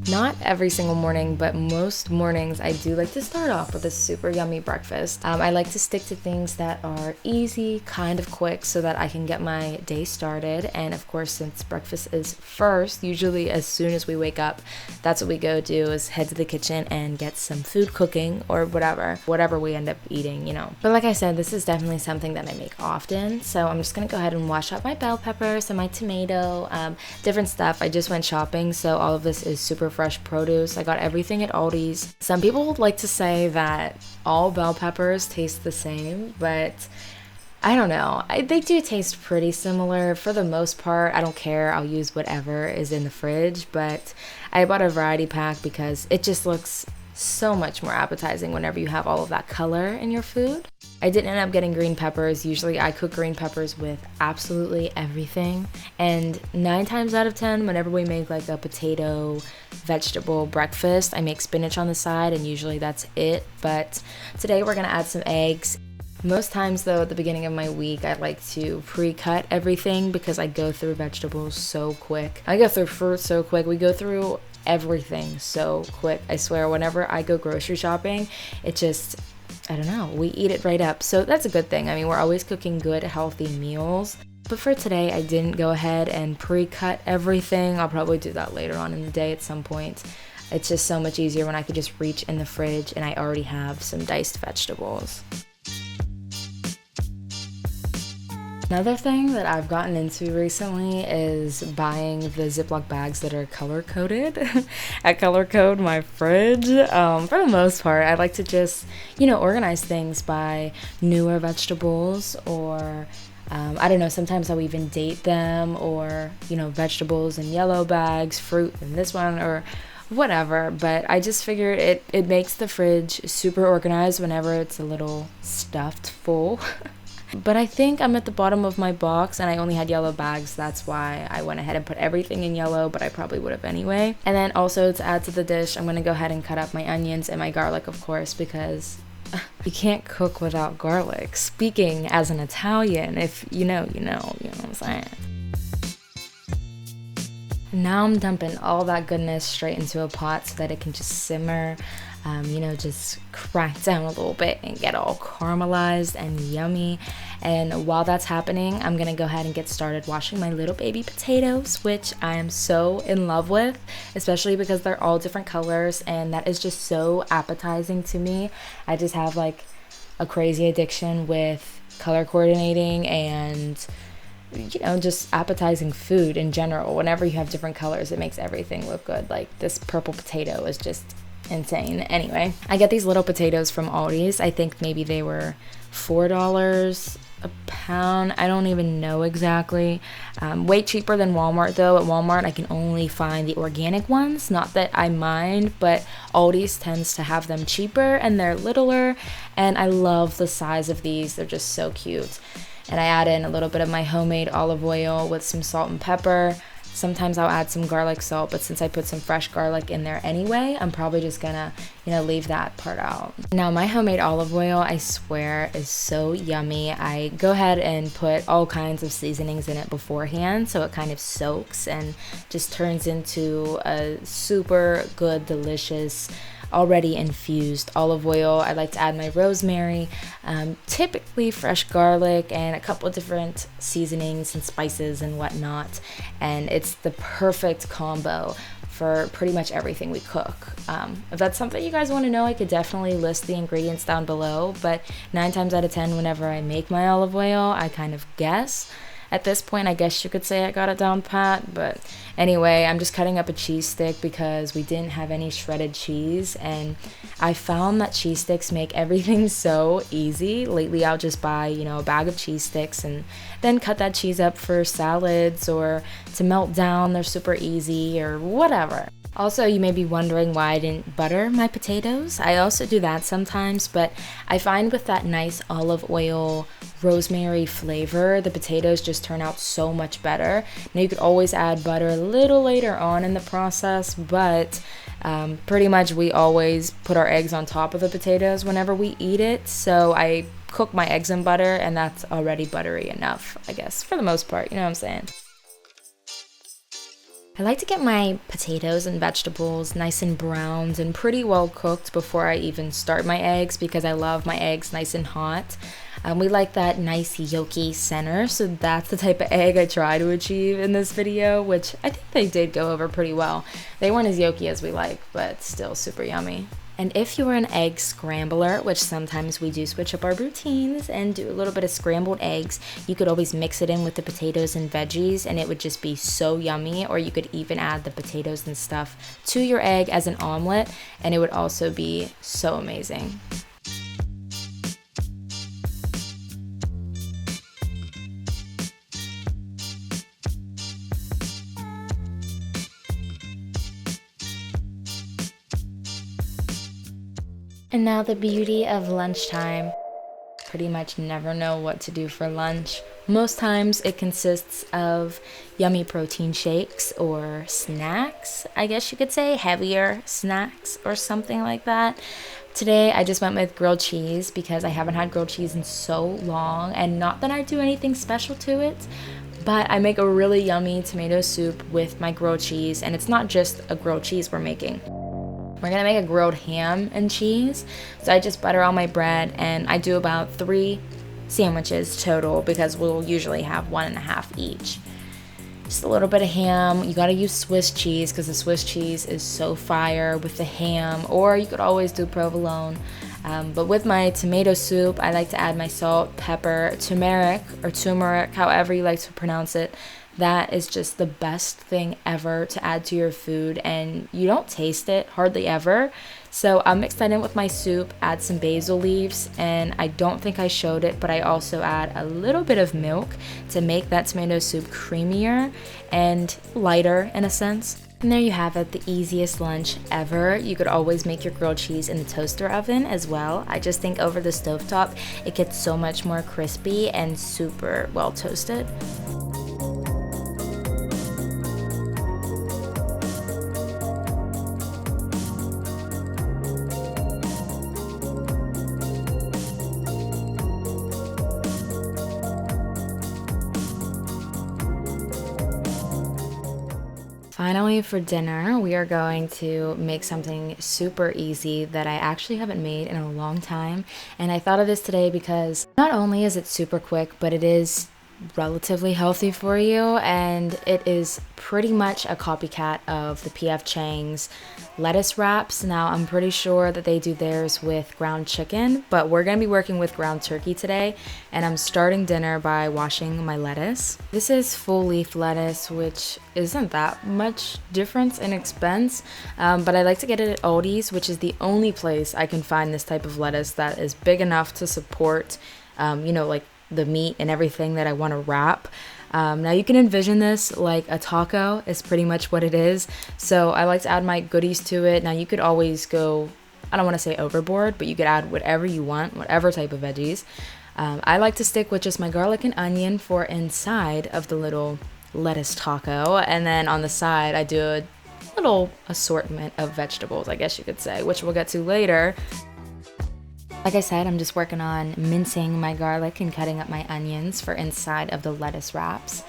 Not every single morning, but most mornings I do like to start off with a super yummy breakfast. I like to stick to things that are easy, kind of quick, so that I can get my day started. And of course, since breakfast is first, usually as soon as we wake up, that's what we go do, is head to the kitchen and get some food cooking or whatever we end up eating, you know. But like I said, this is definitely something that I make often. So I'm just gonna go ahead and wash up my bell peppers and my tomato, different stuff. I just went shopping, so all of this is super fresh produce. I got everything at Aldi's. Some people would like to say that all bell peppers taste the same, but I don't know. They do taste pretty similar for the most part. I don't care. I'll use whatever is in the fridge, but I bought a variety pack because it just looks so much more appetizing whenever you have all of that color in your food. I didn't end up getting green peppers. Usually I cook green peppers with absolutely everything. And 9 times out of 10, whenever we make like a potato vegetable breakfast, I make spinach on the side and usually that's it. But today we're gonna add some eggs. Most times though, at the beginning of my week, I like to pre-cut everything because I go through vegetables so quick. I go through fruit so quick. We go through everything so quick. I swear, whenever I go grocery shopping, it just, I don't know, we eat it right up. So that's a good thing. I mean, we're always cooking good, healthy meals. But for today, I didn't go ahead and pre-cut everything. I'll probably do that later on in the day at some point. It's just so much easier when I could just reach in the fridge and I already have some diced vegetables. Another thing that I've gotten into recently is buying the Ziploc bags that are color-coded. I color-code my fridge. For the most part, I like to just, organize things by newer vegetables or, I don't know, sometimes I'll even date them or, vegetables in yellow bags, fruit in this one, or whatever. But I just figured it makes the fridge super organized whenever it's a little stuffed full. But I think I'm at the bottom of my box and I only had yellow bags. That's why I went ahead and put everything in yellow, but I probably would have anyway. And then also to add to the dish, I'm going to go ahead and cut up my onions and my garlic, of course, because you can't cook without garlic. Speaking as an Italian, if you know what I'm saying. Now I'm dumping all that goodness straight into a pot so that it can just simmer. Just crack down a little bit and get all caramelized and yummy. And while that's happening, I'm gonna go ahead and get started washing my little baby potatoes, which I am so in love with, especially because they're all different colors and that is just so appetizing to me. I just have like a crazy addiction with color coordinating and just appetizing food in general. Whenever you have different colors, it makes everything look good. Like this purple potato is just insane. Anyway, I get these little potatoes from Aldi's. I think maybe they were $4 a pound. I don't even know exactly. Way cheaper than Walmart though. At Walmart I can only find the organic ones. Not that I mind, but Aldi's tends to have them cheaper and they're littler, and I love the size of these. They're just so cute. And I add in a little bit of my homemade olive oil with some salt and pepper. Sometimes I'll add some garlic salt, but since I put some fresh garlic in there anyway, I'm probably just gonna, leave that part out. Now my homemade olive oil, I swear, is so yummy. I go ahead and put all kinds of seasonings in it beforehand, so it kind of soaks and just turns into a super good, delicious, already infused olive oil. I like to add my rosemary, typically fresh garlic, and a couple of different seasonings and spices and whatnot. And it's the perfect combo for pretty much everything we cook. If that's something you guys want to know, I could definitely list the ingredients down below, but 9 times out of 10, whenever I make my olive oil, I kind of guess. At this point, I guess you could say I got it down pat, but anyway, I'm just cutting up a cheese stick because we didn't have any shredded cheese, and I found that cheese sticks make everything so easy. Lately, I'll just buy, a bag of cheese sticks and then cut that cheese up for salads or to melt down. They're super easy or whatever. Also, you may be wondering why I didn't butter my potatoes. I also do that sometimes, but I find with that nice olive oil, rosemary flavor, the potatoes just turn out so much better. Now, you could always add butter a little later on in the process, but pretty much we always put our eggs on top of the potatoes whenever we eat it. So I cook my eggs in butter, and that's already buttery enough, I guess, for the most part. You know what I'm saying? I like to get my potatoes and vegetables nice and browned and pretty well cooked before I even start my eggs, because I love my eggs nice and hot. We like that nice yolky center, so that's the type of egg I try to achieve in this video, which I think they did go over pretty well. They weren't as yolky as we like, but still super yummy. And if you're an egg scrambler, which sometimes we do switch up our routines and do a little bit of scrambled eggs, you could always mix it in with the potatoes and veggies and it would just be so yummy. Or you could even add the potatoes and stuff to your egg as an omelet and it would also be so amazing. And now the beauty of lunchtime. Pretty much never know what to do for lunch. Most times it consists of yummy protein shakes or snacks, I guess you could say, heavier snacks or something like that. Today I just went with grilled cheese because I haven't had grilled cheese in so long, and not that I do anything special to it, but I make a really yummy tomato soup with my grilled cheese, and it's not just a grilled cheese we're making. We're gonna make a grilled ham and cheese. So I just butter all my bread and I do about 3 sandwiches total because we'll usually have 1.5 each. Just a little bit of ham. You gotta use Swiss cheese because the Swiss cheese is so fire with the ham, or you could always do provolone. But with my tomato soup, I like to add my salt, pepper, turmeric, or turmeric, however you like to pronounce it. That is just the best thing ever to add to your food, and you don't taste it hardly ever. So I mix that in with my soup, add some basil leaves, and I don't think I showed it, but I also add a little bit of milk to make that tomato soup creamier and lighter in a sense. And there you have it, the easiest lunch ever. You could always make your grilled cheese in the toaster oven as well. I just think over the stovetop, it gets so much more crispy and super well toasted. Finally, for dinner, we are going to make something super easy that I actually haven't made in a long time. And I thought of this today because not only is it super quick, but it is relatively healthy for you, and it is pretty much a copycat of the CHANGS lettuce wraps. Now I'm pretty sure that they do theirs with ground chicken, but we're gonna be working with ground turkey today, and I'm starting dinner by washing my lettuce. This is full leaf lettuce, which isn't that much difference in expense, but I like to get it at Aldi's, which is the only place I can find this type of lettuce that is big enough to support like the meat and everything that I want to wrap. Now you can envision this like a taco is pretty much what it is. So I like to add my goodies to it. Now you could always go, I don't want to say overboard, but you could add whatever you want, whatever type of veggies. I like to stick with just my garlic and onion for inside of the little lettuce taco. And then on the side, I do a little assortment of vegetables, I guess you could say, which we'll get to later. Like I said, I'm just working on mincing my garlic and cutting up my onions for inside of the lettuce wraps.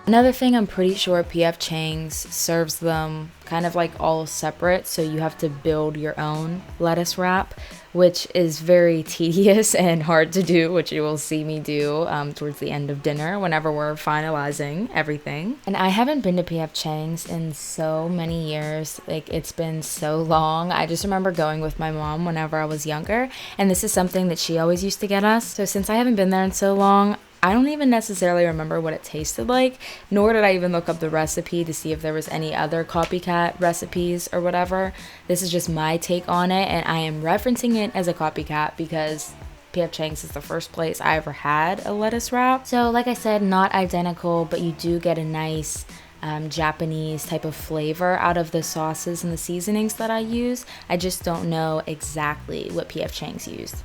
Another thing, I'm pretty sure CHANGS serves them kind of like all separate, so you have to build your own lettuce wrap, which is very tedious and hard to do, which you will see me do towards the end of dinner whenever we're finalizing everything. And I haven't been to CHANGS in so many years. Like, it's been so long. I just remember going with my mom whenever I was younger, and this is something that she always used to get us. So since I haven't been there in so long, I don't even necessarily remember what it tasted like, nor did I even look up the recipe to see if there was any other copycat recipes or whatever. This is just my take on it, and I am referencing it as a copycat because CHANGS is the first place I ever had a lettuce wrap. So like I said, not identical, but you do get a nice Japanese type of flavor out of the sauces and the seasonings that I use. I just don't know exactly what CHANGS used.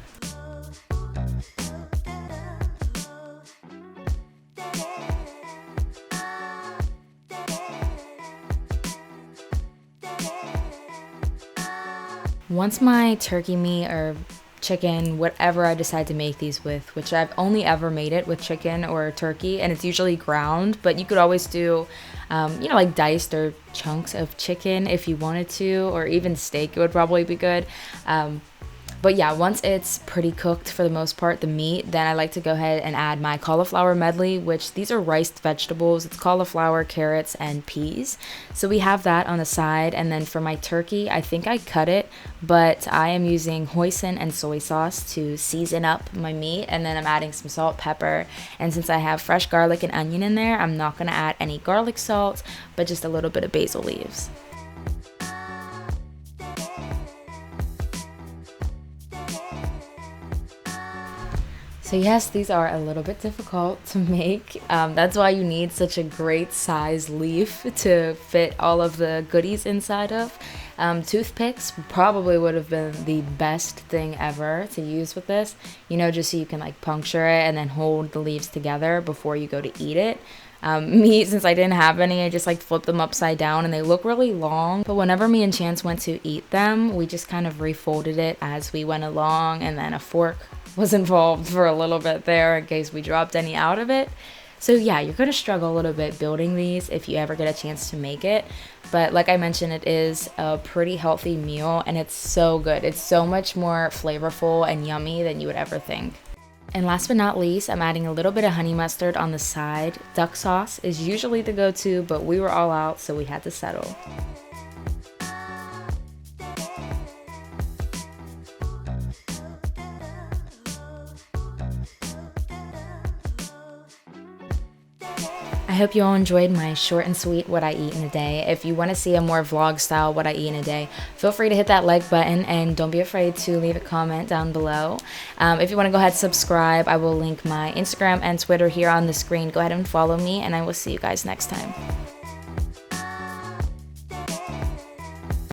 Once my turkey meat or chicken, whatever I decide to make these with, which I've only ever made it with chicken or turkey, and it's usually ground, but you could always do, you know, like diced or chunks of chicken if you wanted to, or even steak, it would probably be good. But yeah, once it's pretty cooked for the most part, the meat, then I like to go ahead and add my cauliflower medley, which these are riced vegetables. It's cauliflower, carrots, and peas. So we have that on the side. And then for my turkey, I think I cut it, but I am using hoisin and soy sauce to season up my meat. And then I'm adding some salt, pepper. And since I have fresh garlic and onion in there, I'm not going to add any garlic salt, but just a little bit of basil leaves. So yes, these are a little bit difficult to make. That's why you need such a great size leaf to fit all of the goodies inside of. Toothpicks probably would have been the best thing ever to use with this, you know, just so you can like puncture it and then hold the leaves together before you go to eat it. Me, since I didn't have any, I just like flipped them upside down and they look really long. But whenever me and Chance went to eat them, we just kind of refolded it as we went along, and then a fork was involved for a little bit there in case we dropped any out of it. So yeah, you're going to struggle a little bit building these if you ever get a chance to make it. But like I mentioned, it is a pretty healthy meal and it's so good. It's so much more flavorful and yummy than you would ever think. And last but not least, I'm adding a little bit of honey mustard on the side. Duck sauce is usually the go-to, but we were all out, so we had to settle. I hope you all enjoyed my short and sweet what I eat in a day. If you want to see a more vlog style what I eat in a day, feel free to hit that like button and don't be afraid to leave a comment down below. If you want to go ahead and subscribe, I will link my Instagram and Twitter here on the screen. Go ahead and follow me and I will see you guys next time.